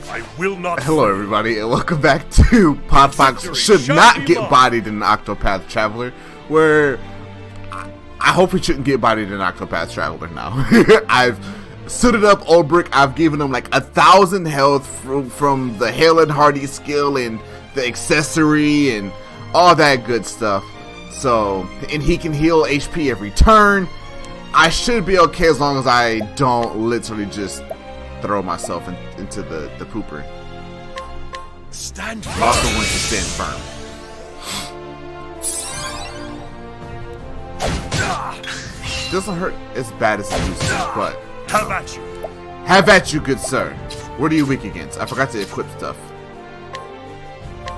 I will not. Hello, everybody, and welcome back to Podfox Should Not Get Bodied in Octopath Traveler, where I hope we shouldn't get bodied in Octopath Traveler now. I've suited up Olberic. I've given him like 1,000 health from the Hale and Hardy skill and the accessory and all that good stuff. So, and he can heal HP every turn. I should be okay as long as I don't literally just throw myself into the pooper. Stand firm. Also want to stand firm. Doesn't hurt as bad as it used to, but Have at you. have at you, good sir. What are you weak against? I forgot to equip stuff.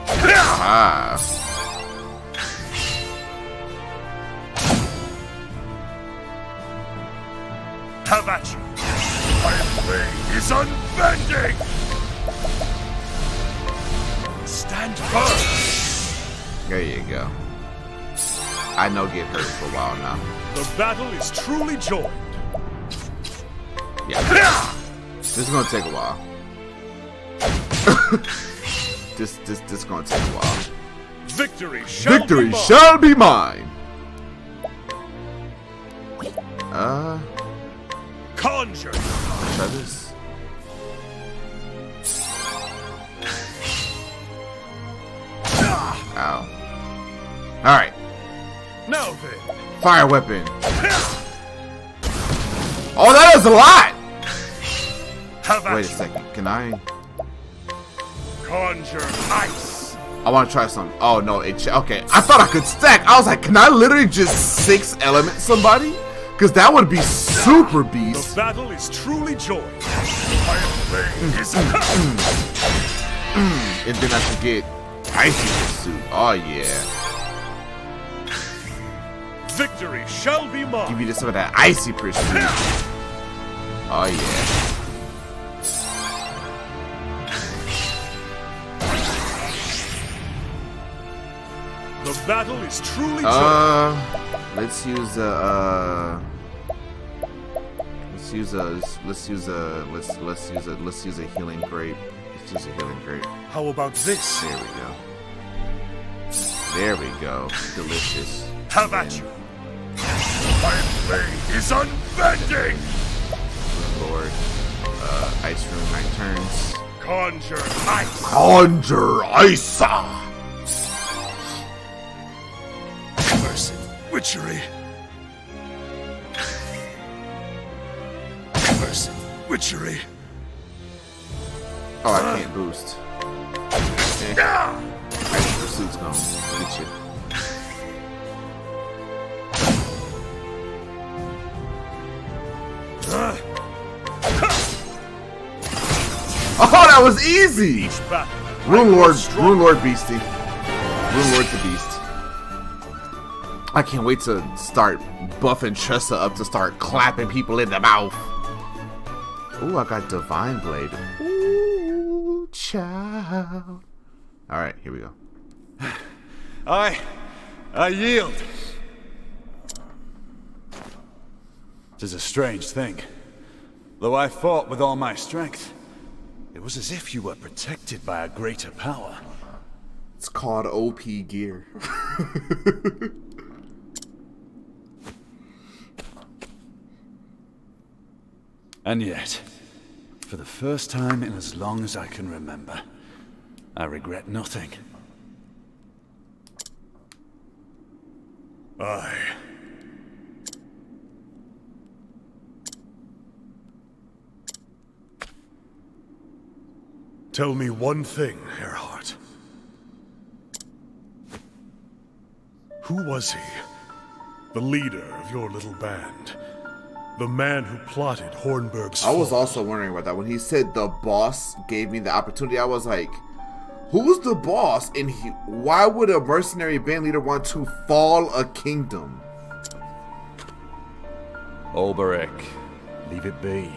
Ah. Have at you. My blade is unbending. Stand firm. There you go. I know get hurt for a while now. The battle is truly joined. Yeah. This is gonna take a while. this gonna take a while. Victory shall be Victory mine. shall be mine. Conjure. Try this. Ow. Alright. Now then. Fire weapon. Oh, that is a lot! Have at Wait a you. second. Can I? Conjure ice. I want to try something. Oh, no. Okay. I thought I could stack. I was like, can I literally just 6 element somebody? Because that would be super The beast. battle is truly joined. My blade is And then I should get icy pursuit. Oh, yeah. Victory shall be mine. Give you some of that icy pursuit. Oh, yeah. The battle is truly joined. Let's use a healing grape. Let's use a healing grape. How about this? There we go. There we go. Delicious. Have at you. My blade is unbending. Lord. Ice Rune 9 turns. Conjure ice. Conjure Isa! Mercy. Witchery. Mercy. Witchery. Oh, I can't boost. Ice Pursuit's gonna get you. Oh, that was easy! Each battle. Rune Lord Strong. Beastie. Rune Lord the Beast. I can't wait to start buffing Tressa up to start clapping people in the mouth. Ooh, I got Divine Blade. Ooh, child. Alright, here we go. I yield. 'Tis a strange thing. Though I fought with all my strength, it was as if you were protected by a greater power. It's called OP gear. And yet, for the first time in as long as I can remember, I regret nothing. Aye. Tell me one thing, Earhart. Who was he? The leader of your little band? The man who plotted Hornburg's I was fall? also wondering about that. When he said the boss gave me the opportunity, I was like, who's the boss? And why would a mercenary band leader want to fall a kingdom? Olberic, leave it be.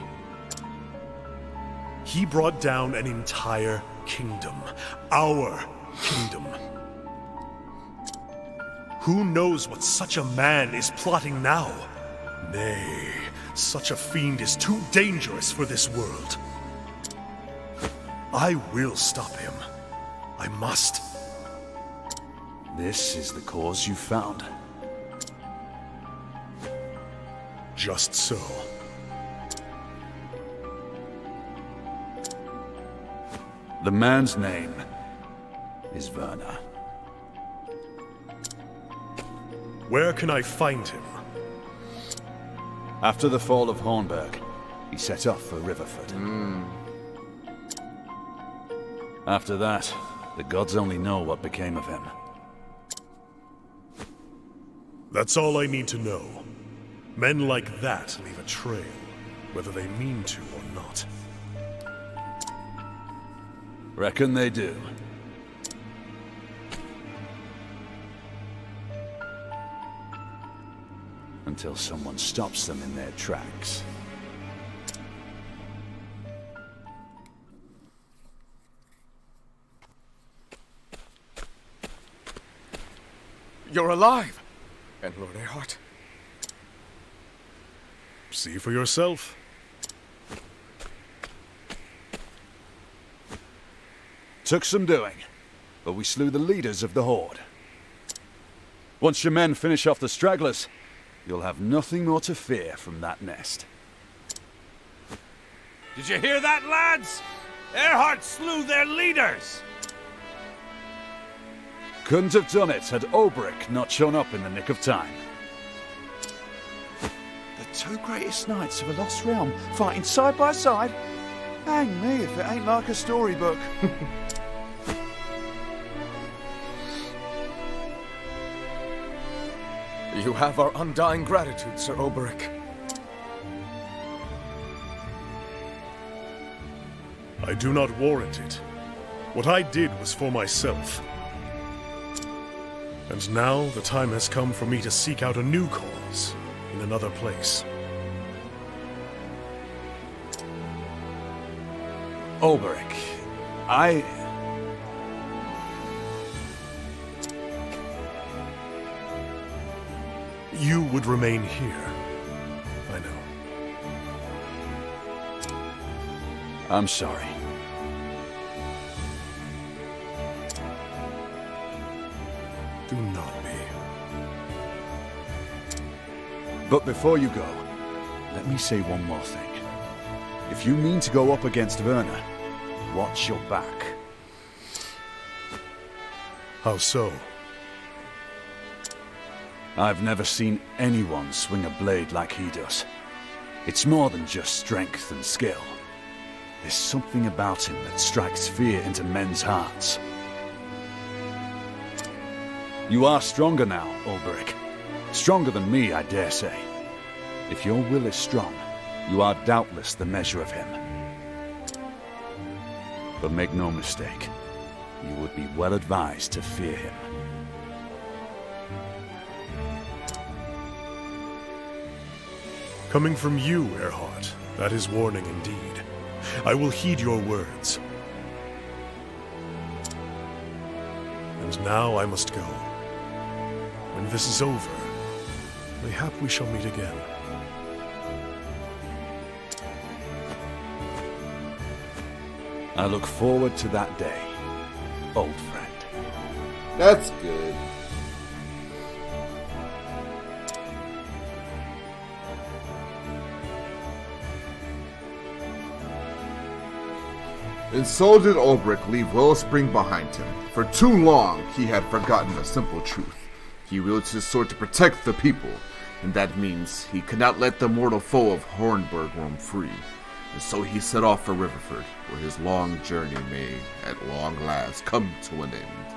He brought down an entire kingdom. Our kingdom. Who knows what such a man is plotting now? Nay, such a fiend is too dangerous for this world. I will stop him. I must. This is the cause you found. Just so. The man's name is Werner. Where can I find him? After the fall of Hornburg, he set off for Riverford. After that, the gods only know what became of him. That's all I need to know. Men like that leave a trail, whether they mean to or not. Reckon they do. Until someone stops them in their tracks. You're alive! And Lord Erhardt? See for yourself. Took some doing, but we slew the leaders of the Horde. Once your men finish off the stragglers, you'll have nothing more to fear from that nest. Did you hear that, lads? Erhardt slew their leaders! Couldn't have done it had Olberic not shown up in the nick of time. The two greatest knights of a lost realm fighting side by side? Hang me if it ain't like a storybook. You have our undying gratitude, Sir Olberic. I do not warrant it. What I did was for myself. And now the time has come for me to seek out a new cause in another place. Olberic, You would remain here. I know. I'm sorry. Do not be. But before you go, let me say one more thing. If you mean to go up against Werner, watch your back. How so? I've never seen anyone swing a blade like he does. It's more than just strength and skill. There's something about him that strikes fear into men's hearts. You are stronger now, Olberic. Stronger than me, I dare say. If your will is strong, you are doubtless the measure of him. But make no mistake, you would be well advised to fear him. Coming from you, Erhardt, that is warning indeed. I will heed your words. And now I must go. When this is over, mayhap we shall meet again. I look forward to that day, old friend. That's good. And so did Olberic leave Wellspring behind him. For too long, he had forgotten a simple truth. He wielded his sword to protect the people, and that means he could not let the mortal foe of Hornburg roam free. And so he set off for Riverford, where his long journey may, at long last, come to an end.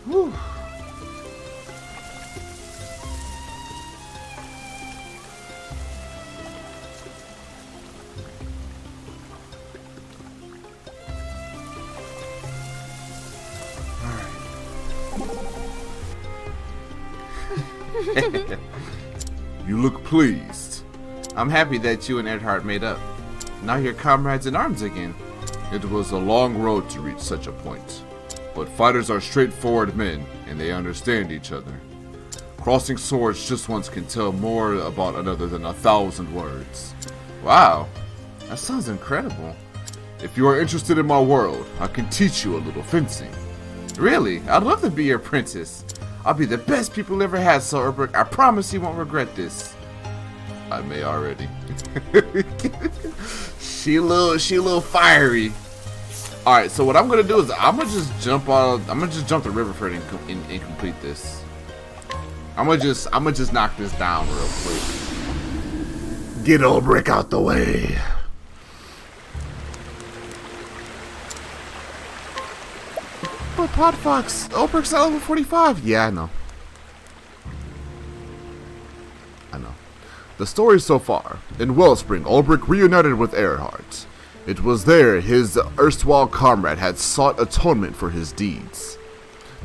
Whew. You look pleased. I'm happy that you and Erhardt made up. now you're comrades in arms again. It was a long road to reach such a point. But fighters are straightforward men, and they understand each other. Crossing swords just once can tell more about another than 1,000 words. Wow, that sounds incredible. If you are interested in my world, I can teach you a little fencing. Really, I'd love to be your apprentice. I'll be the best people ever had, Sir Olberic. I promise you won't regret this. I may already. She a little fiery. All right, so what I'm gonna do is I'm gonna just jump the Riverford and complete this. I'm gonna just knock this down real quick. Get Olberic out the way. But Podfox, Olberic's at level 45. Yeah, I know. The story so far. In Wellspring, Olberic reunited with Earhart. It was there his erstwhile comrade had sought atonement for his deeds.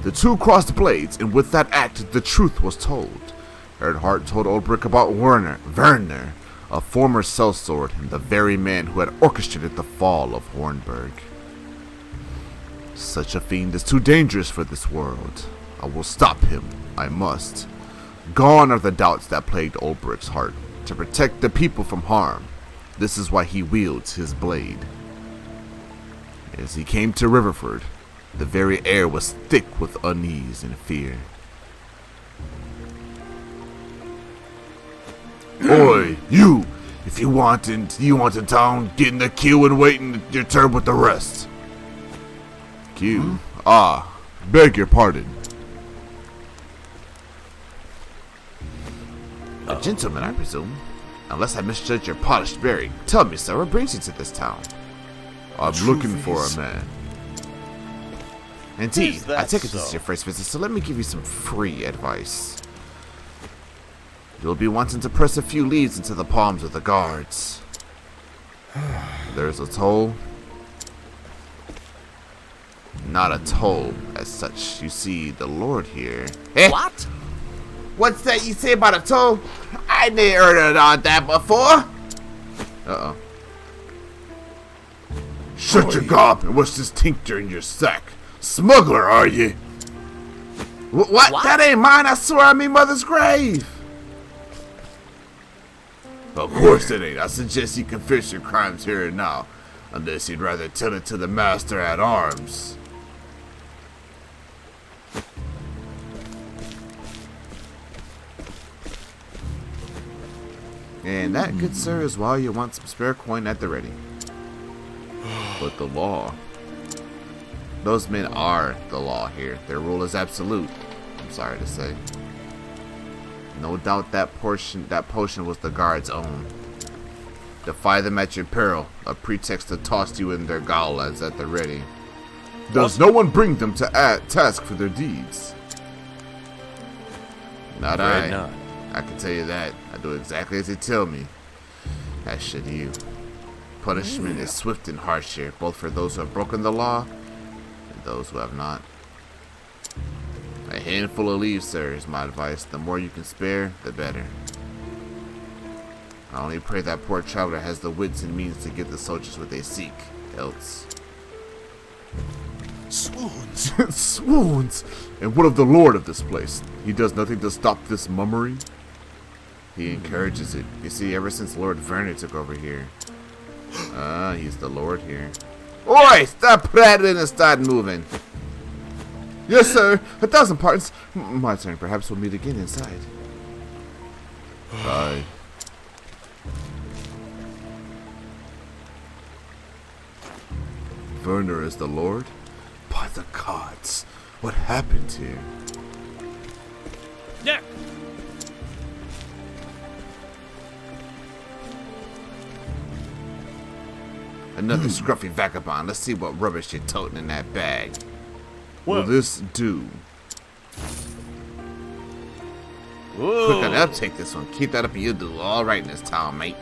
The two crossed blades, and with that act, the truth was told. Earhart told Olberic about Werner, a former sellsword and the very man who had orchestrated the fall of Hornburg. Such a fiend is too dangerous for this world. I will stop him. I must. Gone are the doubts that plagued Olberic's heart. To protect the people from harm, this is why he wields his blade. As he came to Riverford, the very air was thick with unease and fear. Oi, you! If you want in town, get in the queue and wait your turn with the rest. Queue? Ah, beg your pardon. A gentleman, I presume. Unless I misjudged your polished bearing. Tell me, sir, what brings you to this town? I'm looking for a man. Indeed, I take it this is your first visit, so let me give you some free advice. You'll be wanting to press a few leads into the palms of the guards. There's a toll. Not a toll as such. You see, the Lord here. What? What's that you say about a toll? I never heard of that before. Uh-oh. Shut your gob and what's this tincture in your sack? Smuggler, are you? What? That ain't mine, I swear on me mother's grave. Of course it ain't. I suggest you confess your crimes here and now. Unless you'd rather tell it to the master at arms. And that, good sir, is why you want some spare coin at the ready. But the law. Those men are the law here. Their rule is absolute. I'm sorry to say. No doubt that potion was the guard's own. Defy them at your peril. A pretext to toss you in their gauntlets at the ready. Does no one bring them to task for their deeds? Not I. Not. I can tell you that. I do exactly as they tell me. As should you. Punishment is swift and harsh here, both for those who have broken the law and those who have not. A handful of leaves, sir, is my advice. The more you can spare, the better. I only pray that poor traveler has the wits and means to give the soldiers what they seek. Else. Swoons. Swoons! And what of the lord of this place? He does nothing to stop this mummery? He encourages it. You see, ever since Lord Werner took over here. He's the lord here. Oi! Stop prattling and start moving. Yes, sir. 1,000 pardons. My turn. Perhaps we'll meet again inside. Bye. Werner is the lord? By the gods. What happened here? Nick! Another scruffy vagabond. Let's see what rubbish you're toting in that bag. Will this do? Quick on up, take this one. Keep that up and you'll do all right in this town, mate.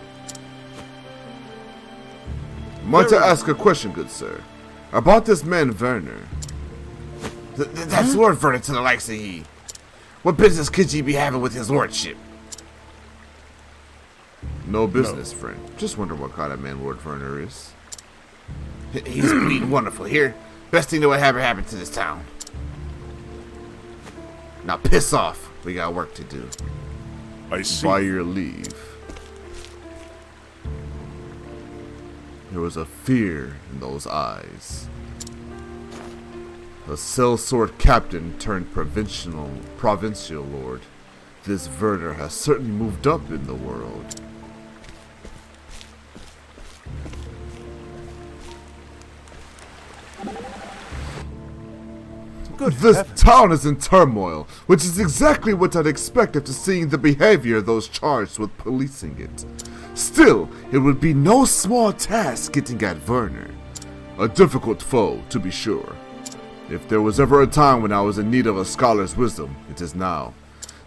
I want to ask a question, good sir. About this man, Werner. That's Lord Werner to the likes of ye. What business could ye be having with his lordship? No business, friend. Just wonder what kind of man Lord Werner is. He's bleeding wonderful here. Best thing that would ever happen to this town. Now piss off. We got work to do. I see. By your leave. There was a fear in those eyes. A sellsword captain turned provincial lord. This Werner has certainly moved up in the world. This town is in turmoil, which is exactly what I'd expect after seeing the behavior of those charged with policing it. Still, it would be no small task getting at Werner. A difficult foe, to be sure. If there was ever a time when I was in need of a scholar's wisdom, it is now.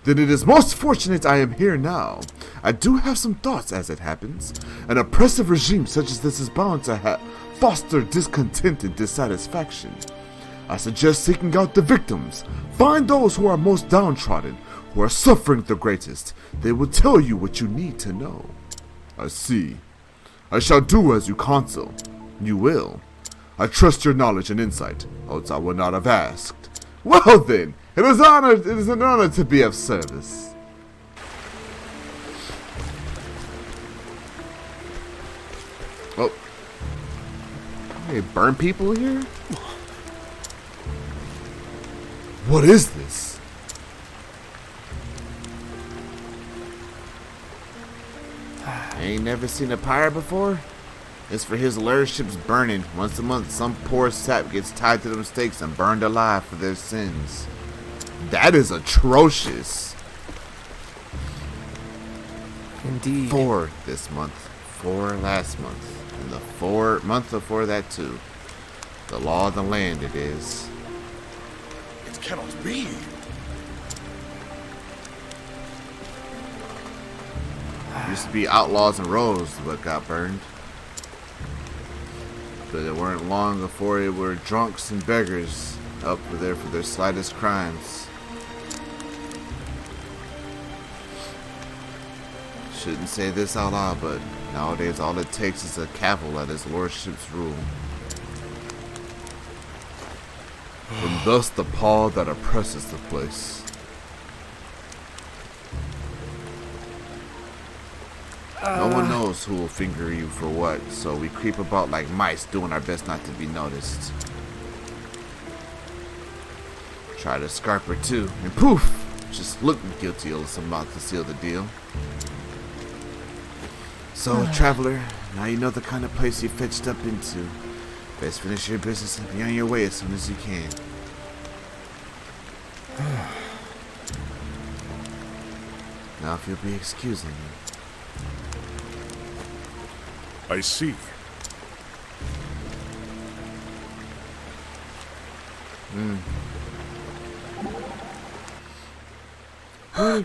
Then it is most fortunate I am here now. I do have some thoughts as it happens. An oppressive regime such as this is bound to foster discontent and dissatisfaction. I suggest seeking out the victims. Find those who are most downtrodden, who are suffering the greatest. They will tell you what you need to know. I see. I shall do as you counsel. You will. I trust your knowledge and insight, else I would not have asked. Well then, it is an honor to be of service. Oh. They burn people here? What is this? I ain't never seen a pyre before. It's for his lordships burning. Once a month, some poor sap gets tied to them stakes and burned alive for their sins. That is atrocious. Indeed. 4 this month, 4 last month, and the month before that too. The law of the land it is. It cannot be. Used to be outlaws and rogues what got burned. But it weren't long before it were drunks and beggars up there for their slightest crimes. Shouldn't say this out loud, but nowadays all it takes is a cavil at his lordship's rule. And thus the paw that oppresses the place. No one knows who will finger you for what, so we creep about like mice, doing our best not to be noticed. Try to scarp her too, and poof! Just looking guilty of some about to seal the deal. So, traveler, now you know the kind of place you fetched up into. Best finish your business and be on your way as soon as you can. Now if you'll be excusing me. I see.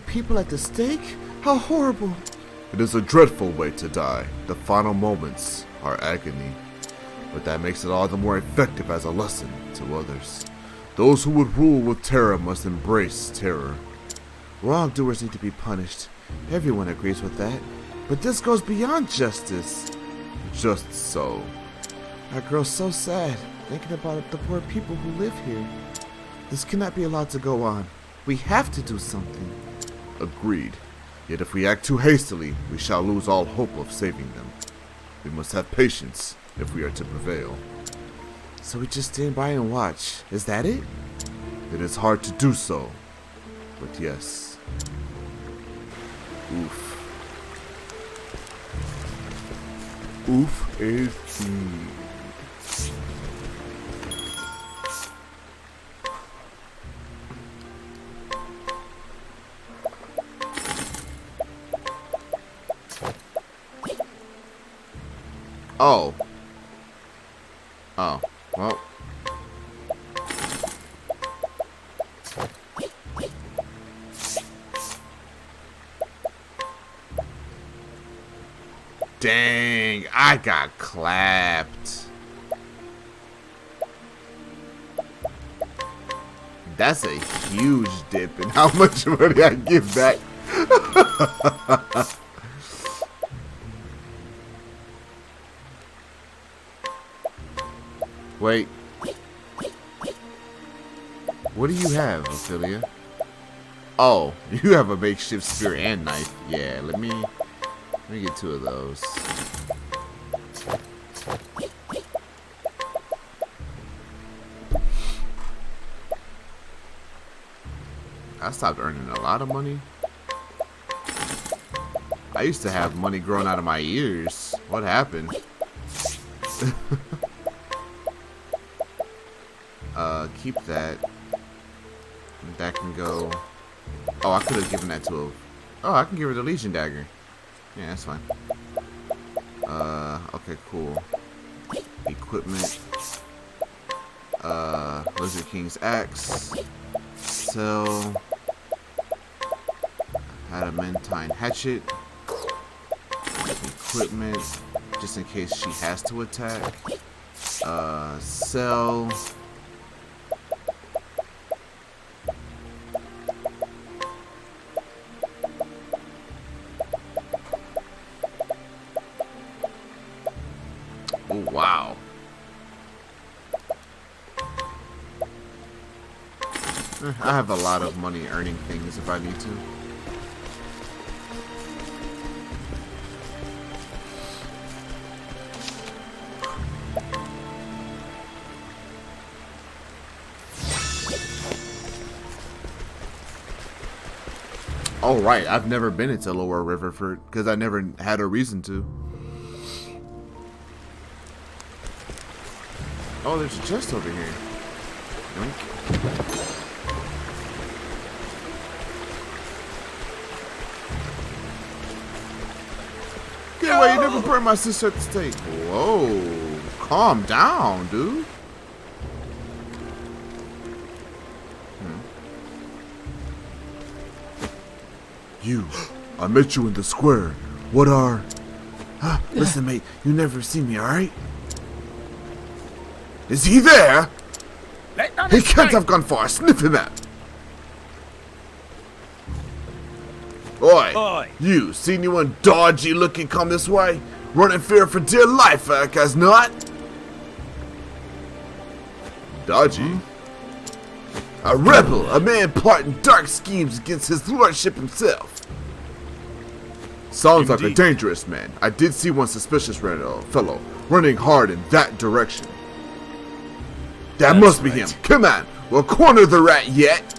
Burning people at the stake? How horrible! It is a dreadful way to die. The final moments are agony. But that makes it all the more effective as a lesson to others. Those who would rule with terror must embrace terror. Wrongdoers need to be punished. Everyone agrees with that. But this goes beyond justice. Just so. I grow so sad thinking about the poor people who live here. This cannot be allowed to go on. We have to do something. Agreed. Yet if we act too hastily, we shall lose all hope of saving them. We must have patience if we are to prevail. So we just stand by and watch. Is that it? It is hard to do so. But yes. Oof. Oof is Oh. Oh. Well. Dang, I got clapped. That's a huge dip in how much money I give back. Wait. What do you have, Ophelia? Oh, you have a makeshift spear and knife. Yeah, let me get 2 of those. I stopped earning a lot of money. I used to have money growing out of my ears. What happened? Keep that. That can go. Oh, I could have given that to a. Oh, I can give her the Legion dagger. Yeah, that's fine. Okay, cool. Equipment. Lizard King's axe. Sell. Adamantine hatchet. Equipment, just in case she has to attack. Sell. Oh, wow. I have a lot of money earning things if I need to. Oh, right. I've never been into Lower Riverford because I never had a reason to. Oh, there's a chest over here. Yoink. Get away, you never burned my sister at the stake. Whoa. Calm down, dude. You. I met you in the square. What are... Listen, mate. You never see me, alright? Is he there? He can't have gone far. Sniff him out. Oi. Oi. You. See anyone dodgy looking come this way? Running fear for dear life, cause not. Dodgy? A rebel, a man plotting dark schemes against his lordship himself. Sounds like a dangerous man. I did see one suspicious fellow running hard in that direction. That must be him. Come on, we'll corner the rat yet.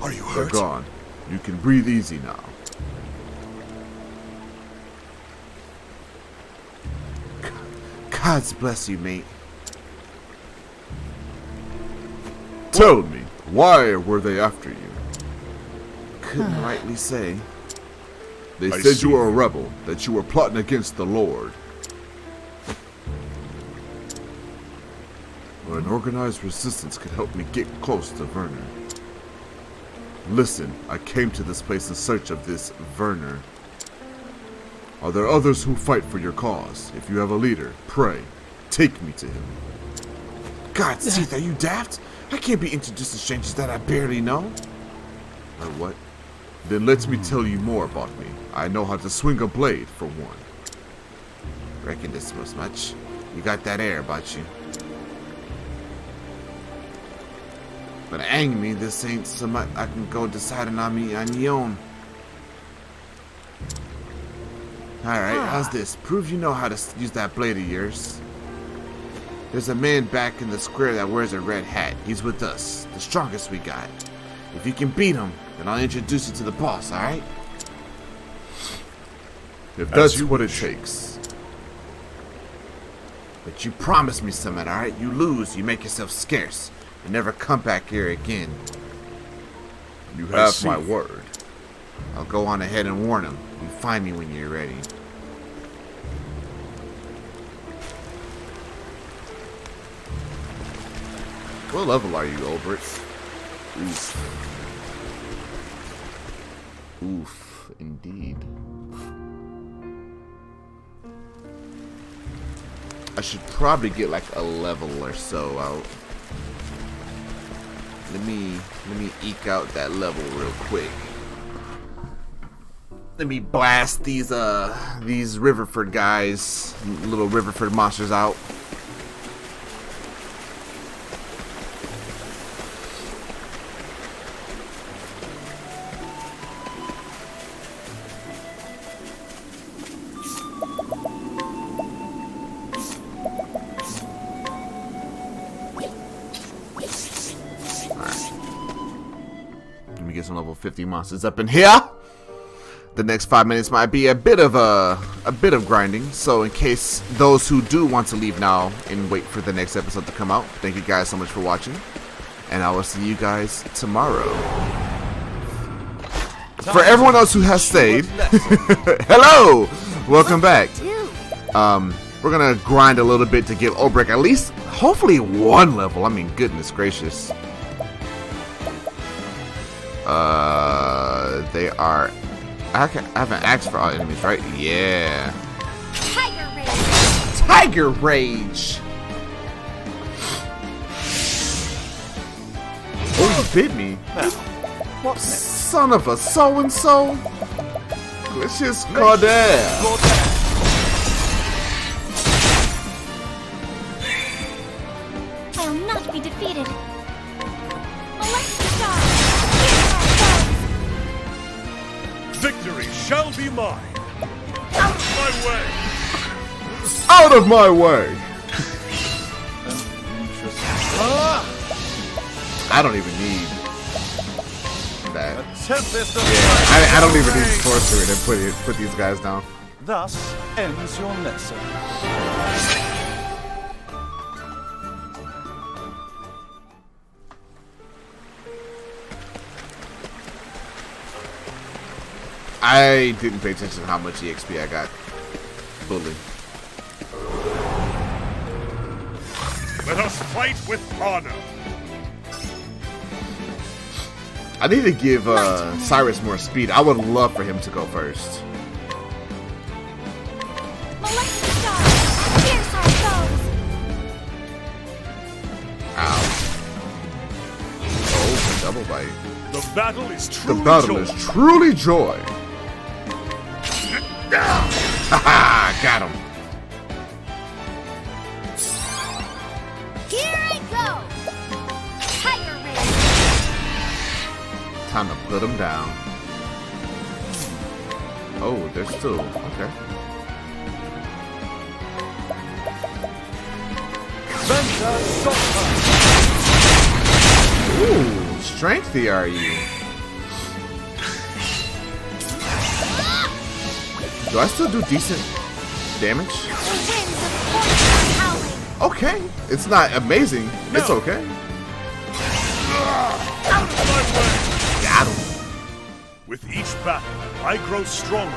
Are you They're hurt? gone. You can breathe easy now. God bless you, mate. Tell me, why were they after you? Couldn't rightly say. They I said see. you were a rebel, that you were plotting against the Lord. Or an organized resistance could help me get close to Werner. Listen, I came to this place in search of this Werner. Are there others who fight for your cause? If you have a leader, pray, take me to him. God, Seth, are you daft? I can't be introduced to strangers that I barely know. Or what? Then let me tell you more about me. I know how to swing a blade, for one. Reckon this was much. You got that air about you. But hang me, this ain't so much I can go deciding on me on your own. Alright, how's this? Prove you know how to use that blade of yours. There's a man back in the square that wears a red hat. He's with us, the strongest we got. If you can beat him, then I'll introduce you to the boss, alright? If that's what it takes. But you promised me something, alright? You lose, you make yourself scarce. You never come back here again. You have my word. I'll go on ahead and warn him. You find me when you're ready. What level are you, Olberics? Oof. Oof, indeed. I should probably get like a level or so out. Let me eke out that level real quick. Let me blast these Riverford guys, little Riverford monsters out. Let me get some level 50 monsters up in here. The next 5 minutes might be a bit of grinding, so in case those who do want to leave now and wait for the next episode to come out, thank you guys so much for watching, and I will see you guys tomorrow. For everyone else who has stayed, hello, welcome back. We're gonna grind a little bit to give Olberic at least, hopefully, 1 level. I mean, goodness gracious. They are. I haven't asked for all enemies, right? Yeah. Tiger Rage! Tiger Rage! Oh, you bit me. What son of a so-and-so? Glitches Cordair. I'll not be defeated. Victory shall be mine. Out of my way. Out of my way. I don't even need that. Yeah, I don't even need sorcery to put these guys down. Thus ends your lesson. I didn't pay attention to how much EXP I got. Bully. Let us fight with honor. I need to give Cyrus more speed. I would love for him to go first. Ow. Oh, double bite. The battle is truly The battle joy. is truly joy. Haha, got him. Here I go! Tiger Rage! Time to put him down. Oh, there's two. Okay. Ooh, strengthy are you? Do I still do decent damage? The winds of fortune are howling! Okay, it's not amazing. It's okay. Out of my way. Got him. With each battle, I grow stronger.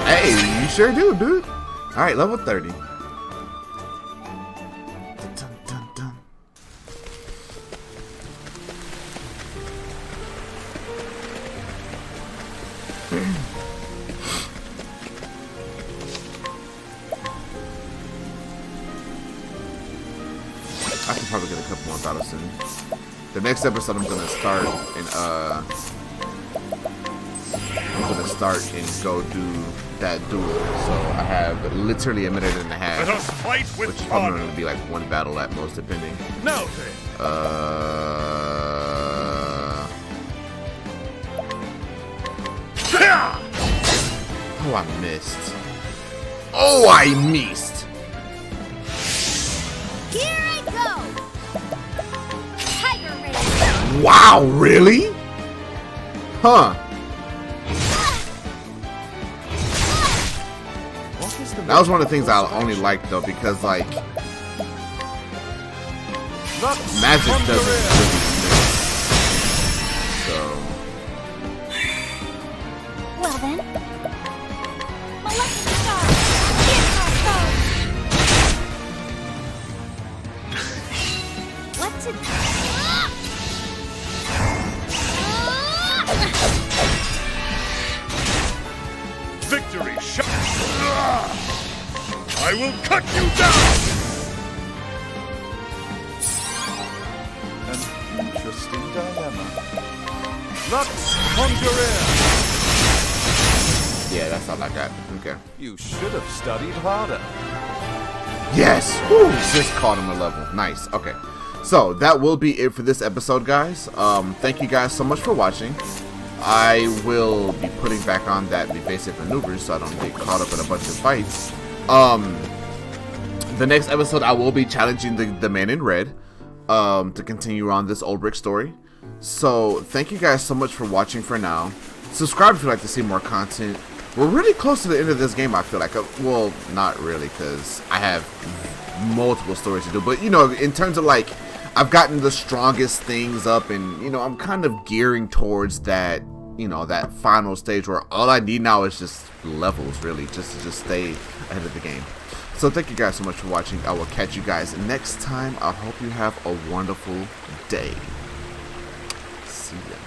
Hey, you sure do, dude. All right, level 30. Dun, dun, dun. I can probably get a couple more battles soon. The next episode I'm gonna start and go do that duel. So I have literally a minute and a half. Let us fight with Which is probably honor. going to be like 1 battle at most, depending. Now then. Oh, I missed. Oh, I missed. Here I go! Tiger Rage! Wow, really? Huh. That was one of the things I only liked, though, because, like, magic doesn't really mix. So, Well then. Molecular Star! Here's our foe! What to do? Victory shall. I will cut you down. An interesting dilemma. Lux Conjurer! Yeah, that's all I got. Okay. You should have studied harder. Yes! Woo! Just caught him a level. Nice. Okay. So, that will be it for this episode, guys. Thank you guys so much for watching. I will be putting back on that evasive maneuvers so I don't get caught up in a bunch of fights. The next episode, I will be challenging the man in red to continue on this Olberics story. So, thank you guys so much for watching for now. Subscribe if you'd like to see more content. We're really close to the end of this game, I feel like. Well, not really, because I have multiple stories to do. But, you know, in terms of, like, I've gotten the strongest things up, and, you know, I'm kind of gearing towards that, you know, that final stage where all I need now is just levels, really, just to stay ahead of the game. So thank you guys so much for watching. I will catch you guys next time. I hope you have a wonderful day. See ya.